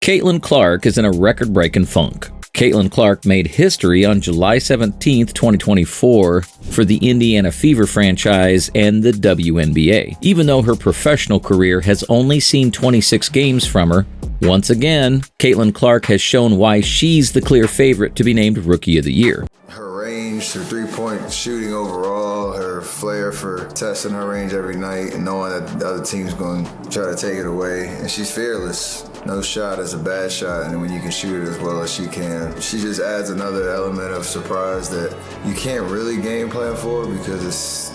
Caitlyn Clark is in a record-breaking funk. Caitlyn Clark made history on July 17, 2024 for the Indiana Fever franchise and the WNBA, even though her professional career has only seen 26 games from her. Once again, Caitlyn Clark has shown why she's the clear favorite to be named Rookie of the Year. Her range, her three-point shooting overall, her flair for testing her range every night and knowing that the other team's going to try to take it away. And she's fearless. No shot is a bad shot, and when you can shoot it as well as she can, she just adds another element of surprise that you can't really game plan for because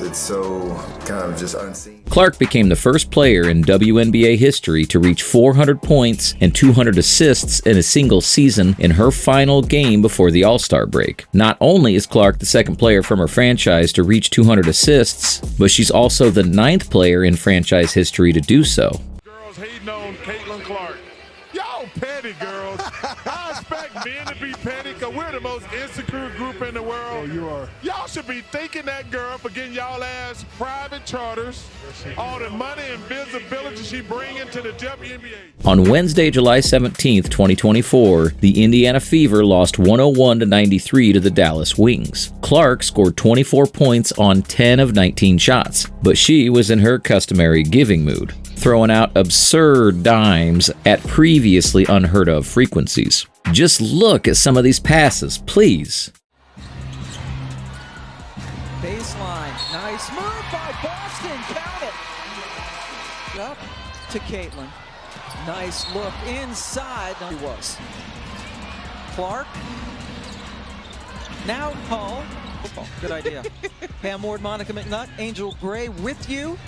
it's so kind of just unseen. Clark became the first player in WNBA history to reach 400 points and 200 assists in a single season in her final game before the All-Star break. Not only is Clark the second player from her franchise to reach 200 assists, but she's also the 9th player in franchise history to do so. Girls hating on Caitlyn Clark. Y'all petty, girls. I expect men to be petty because we're the most insecure group in the world. Oh, you are. Y'all should be thanking that girl for getting y'all ass private charters, all the money and visibility she bringing to the WNBA. On Wednesday, July 17, 2024, the Indiana Fever lost 101-93 to the Dallas Wings. Clark scored 24 points on 10 of 19 shots, but she was in her customary giving mood, throwing out absurd dimes at previously unheard of frequencies. Just look at some of these passes, please. Baseline, nice move by Boston, count it. Up to Caitlyn. Nice look inside. He was. Clark. Now Hull. Oh, good idea. Pam Ward, Monica McNutt, Angel Gray with you.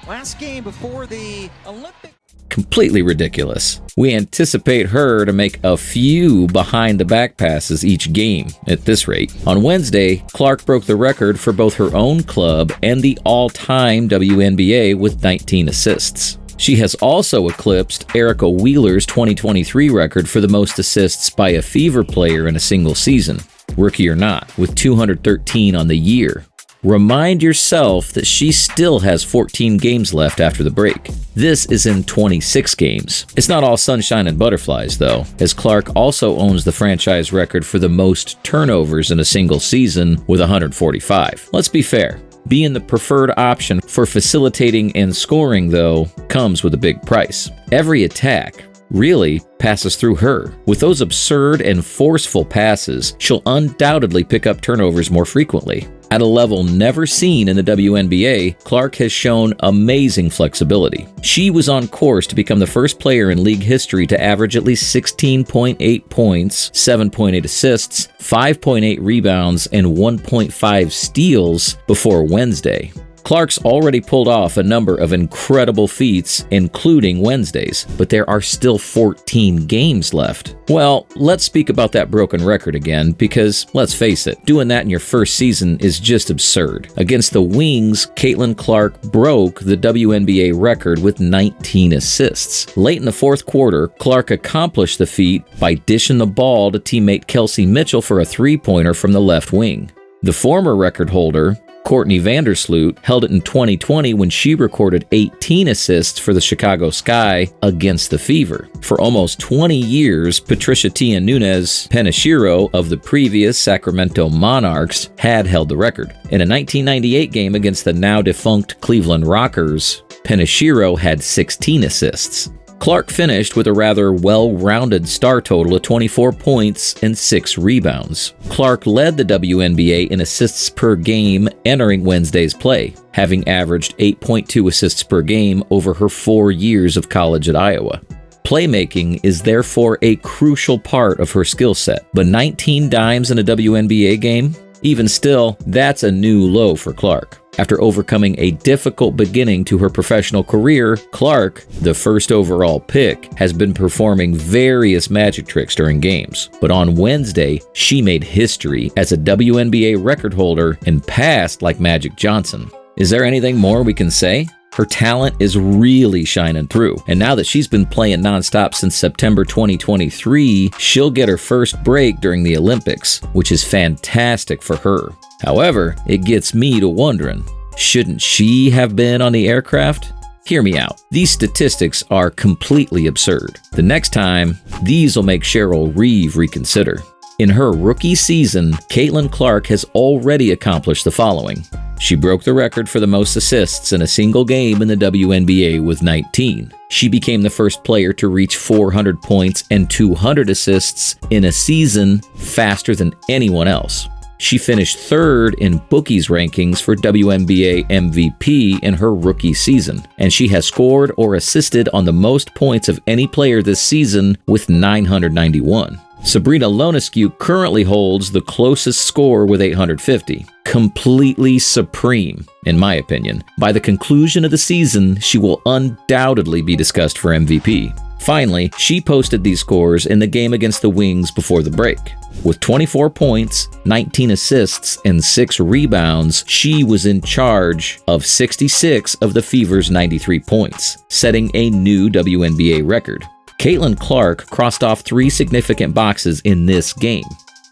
Last game before the Olympics. Completely ridiculous. We anticipate her to make a few behind-the-back passes each game at this rate. On Wednesday, Clark broke the record for both her own club and the all-time WNBA with 19 assists. She has also eclipsed Erica Wheeler's 2023 record for the most assists by a Fever player in a single season, rookie or not, with 213 on the year. Remind yourself that she still has 14 games left after the break. This is in 26 games. It's not all sunshine and butterflies, though, as Clark also owns the franchise record for the most turnovers in a single season with 145. Let's be fair. Being the preferred option for facilitating and scoring, though, comes with a big price. Every attack really passes through her. With those absurd and forceful passes, she'll undoubtedly pick up turnovers more frequently. At a level never seen in the WNBA, Clark has shown amazing flexibility. She was on course to become the first player in league history to average at least 16.8 points, 7.8 assists, 5.8 rebounds, and 1.5 steals before Wednesday. Clark's already pulled off a number of incredible feats, including Wednesdays, but there are still 14 games left. Well, let's speak about that broken record again, because let's face it, doing that in your first season is just absurd. Against the Wings, Caitlyn Clark broke the WNBA record with 19 assists. Late in the fourth quarter, Clark accomplished the feat by dishing the ball to teammate Kelsey Mitchell for a three-pointer from the left wing. The former record holder, Courtney Vandersloot, held it in 2020 when she recorded 18 assists for the Chicago Sky against the Fever. For almost 20 years, Patricia Tia Nunez Penashiro of the previous Sacramento Monarchs had held the record. In a 1998 game against the now-defunct Cleveland Rockers, Penashiro had 16 assists. Clark finished with a rather well-rounded star total of 24 points and 6 rebounds. Clark led the WNBA in assists per game entering Wednesday's play, having averaged 8.2 assists per game over her 4 years of college at Iowa. Playmaking is therefore a crucial part of her skill set, but 19 dimes in a WNBA game? Even still, that's a new low for Clark. After overcoming a difficult beginning to her professional career, Clark, the first overall pick, has been performing various magic tricks during games. But on Wednesday, she made history as a WNBA record holder and passed like Magic Johnson. Is there anything more we can say? Her talent is really shining through, and now that she's been playing nonstop since September 2023, she'll get her first break during the Olympics, which is fantastic for her. However, it gets me to wondering, shouldn't she have been on the aircraft? Hear me out. These statistics are completely absurd. The next time, these will make Cheryl Reeve reconsider. In her rookie season, Caitlyn Clark has already accomplished the following. She broke the record for the most assists in a single game in the WNBA with 19. She became the first player to reach 400 points and 200 assists in a season faster than anyone else. She finished third in bookies rankings for WNBA MVP in her rookie season, and she has scored or assisted on the most points of any player this season with 991. Sabrina Ionescu currently holds the closest score with 850. Completely supreme, in my opinion. By the conclusion of the season, she will undoubtedly be discussed for MVP. Finally, she posted these scores in the game against the Wings before the break. With 24 points, 19 assists, and 6 rebounds, she was in charge of 66 of the Fever's 93 points, setting a new WNBA record. Caitlyn Clark crossed off 3 significant boxes in this game.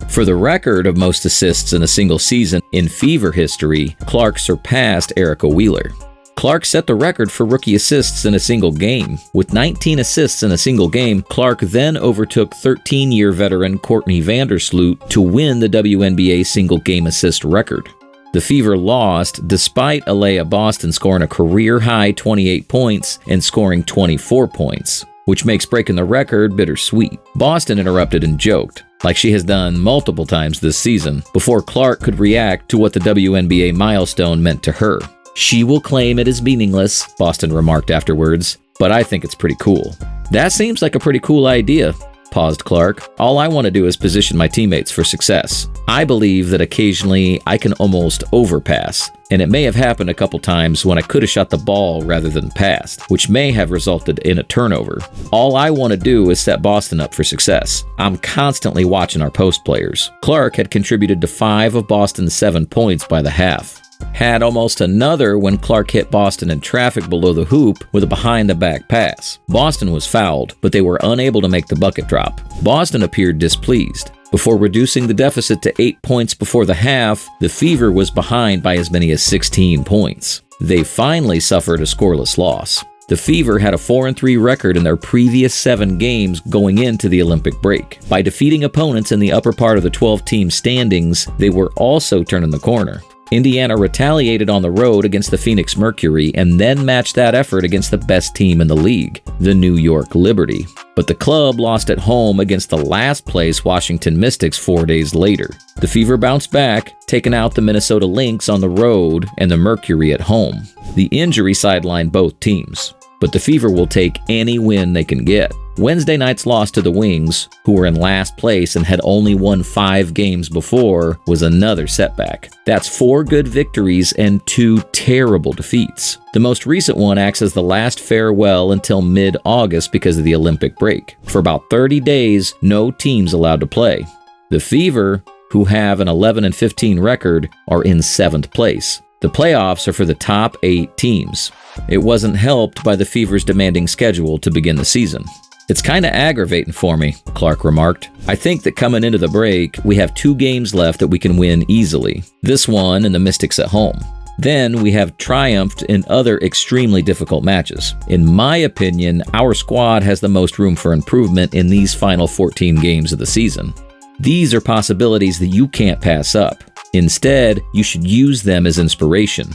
For the record of most assists in a single season in Fever history, Clark surpassed Erica Wheeler. Clark set the record for rookie assists in a single game. With 19 assists in a single game, Clark then overtook 13-year veteran Courtney Vandersloot to win the WNBA single game assist record. The Fever lost despite Alea Boston scoring a career-high 28 points and scoring 24 points, which makes breaking the record bittersweet. Boston interrupted and joked, like she has done multiple times this season, before Clark could react to what the WNBA milestone meant to her. She will claim it is meaningless, Boston remarked afterwards, but I think it's pretty cool. That seems like a pretty cool idea, paused Clark. All I want to do is position my teammates for success. I believe that occasionally I can almost overpass, and it may have happened a couple times when I could have shot the ball rather than passed, which may have resulted in a turnover. All I want to do is set Boston up for success. I'm constantly watching our post players. Clark had contributed to 5 of Boston's 7 points by the half. Had almost another when Clark hit Boston in traffic below the hoop with a behind-the-back pass. Boston was fouled, but they were unable to make the bucket drop. Boston appeared displeased. Before reducing the deficit to 8 points before the half, the Fever was behind by as many as 16 points. They finally suffered a scoreless loss. The Fever had a 4-3 record in their previous 7 games going into the Olympic break. By defeating opponents in the upper part of the 12-team standings, they were also turning the corner. Indiana retaliated on the road against the Phoenix Mercury and then matched that effort against the best team in the league, the New York Liberty. But the club lost at home against the last-place Washington Mystics 4 days later. The Fever bounced back, taking out the Minnesota Lynx on the road and the Mercury at home. The injury sidelined both teams, but the Fever will take any win they can get. Wednesday night's loss to the Wings, who were in last place and had only won 5 games before, was another setback. That's 4 good victories and 2 terrible defeats. The most recent one acts as the last farewell until mid-August because of the Olympic break. For about 30 days, no teams allowed to play. The Fever, who have an 11-15 record, are in 7th place. The playoffs are for the top 8 teams. It wasn't helped by the Fever's demanding schedule to begin the season. It's kinda aggravating for me, Clark remarked. I think that coming into the break, we have 2 games left that we can win easily. This one and the Mystics at home. Then we have triumphed in other extremely difficult matches. In my opinion, our squad has the most room for improvement in these final 14 games of the season. These are possibilities that you can't pass up. Instead, you should use them as inspiration,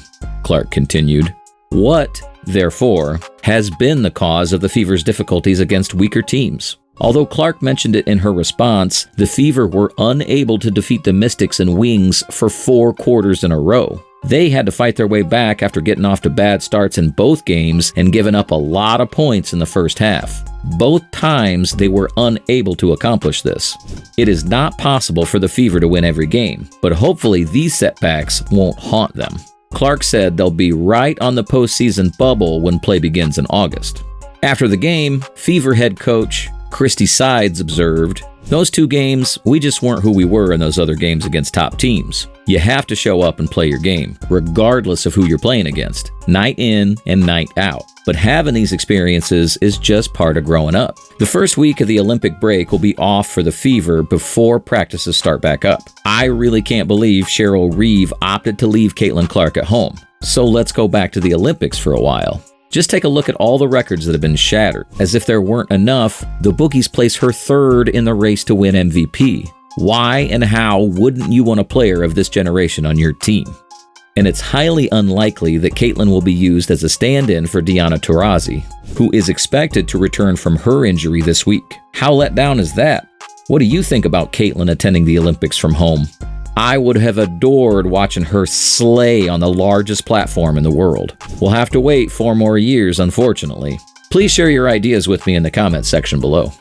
Clark continued. What, therefore, has been the cause of the Fever's difficulties against weaker teams? Although Clark mentioned it in her response, the Fever were unable to defeat the Mystics and Wings for 4 quarters in a row. They had to fight their way back after getting off to bad starts in both games and giving up a lot of points in the first half. Both times they were unable to accomplish this. It is not possible for the Fever to win every game, but hopefully these setbacks won't haunt them. Clark said they'll be right on the postseason bubble when play begins in August. After the game, Fever head coach Christy Sides observed, "Those 2 games, we just weren't who we were in those other games against top teams. You have to show up and play your game, regardless of who you're playing against, night in and night out. But having these experiences is just part of growing up." The first week of the Olympic break will be off for the Fever before practices start back up. I really can't believe Cheryl Reeve opted to leave Caitlyn Clark at home. So let's go back to the Olympics for a while. Just take a look at all the records that have been shattered. As if there weren't enough, the bookies place her third in the race to win MVP. Why and how wouldn't you want a player of this generation on your team? And it's highly unlikely that Caitlyn will be used as a stand-in for Diana Taurasi, who is expected to return from her injury this week. How let down is that? What do you think about Caitlyn attending the Olympics from home? I would have adored watching her slay on the largest platform in the world. We'll have to wait 4 more years, unfortunately. Please share your ideas with me in the comments section below.